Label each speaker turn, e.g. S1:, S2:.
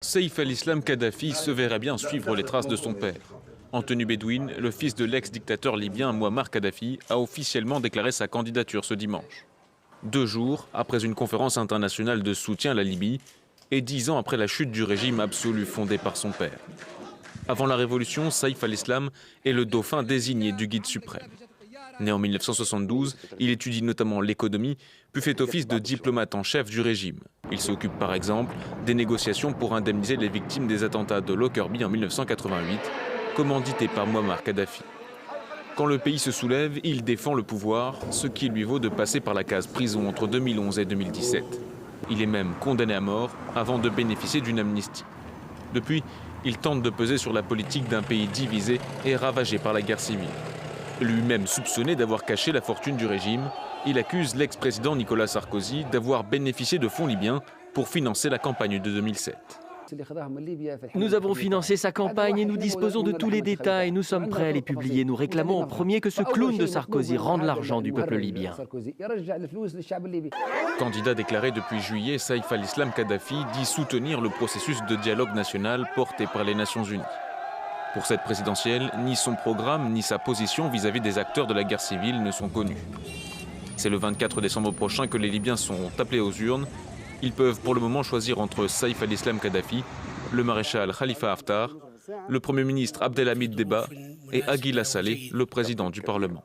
S1: Saïf al-Islam Kadhafi se verrait bien suivre les traces de son père. En tenue bédouine, le fils de l'ex-dictateur libyen Mouammar Kadhafi a officiellement déclaré sa candidature ce dimanche. 2 jours après une conférence internationale de soutien à la Libye et 10 ans après la chute du régime absolu fondé par son père. Avant la révolution, Saïf al-Islam est le dauphin désigné du guide suprême. Né en 1972, il étudie notamment l'économie, puis fait office de diplomate en chef du régime. Il s'occupe par exemple des négociations pour indemniser les victimes des attentats de Lockerbie en 1988, commandités par Mouammar Kadhafi. Quand le pays se soulève, il défend le pouvoir, ce qui lui vaut de passer par la case prison entre 2011 et 2017. Il est même condamné à mort avant de bénéficier d'une amnistie. Depuis, il tente de peser sur la politique d'un pays divisé et ravagé par la guerre civile. Lui-même soupçonné d'avoir caché la fortune du régime, il accuse l'ex-président Nicolas Sarkozy d'avoir bénéficié de fonds libyens pour financer la campagne de 2007.
S2: Nous avons financé sa campagne et nous disposons de tous les détails. Nous sommes prêts à les publier. Nous réclamons en premier que ce clown de Sarkozy rende l'argent du peuple libyen.
S1: Candidat déclaré depuis juillet, Saïf al-Islam Kadhafi dit soutenir le processus de dialogue national porté par les Nations Unies. Pour cette présidentielle, ni son programme ni sa position vis-à-vis des acteurs de la guerre civile ne sont connus. C'est le 24 décembre prochain que les Libyens sont appelés aux urnes. Ils peuvent pour le moment choisir entre Saïf al-Islam Kadhafi, le maréchal Khalifa Haftar, le Premier ministre Abdelhamid Debba et Aguila Saleh, le président du Parlement.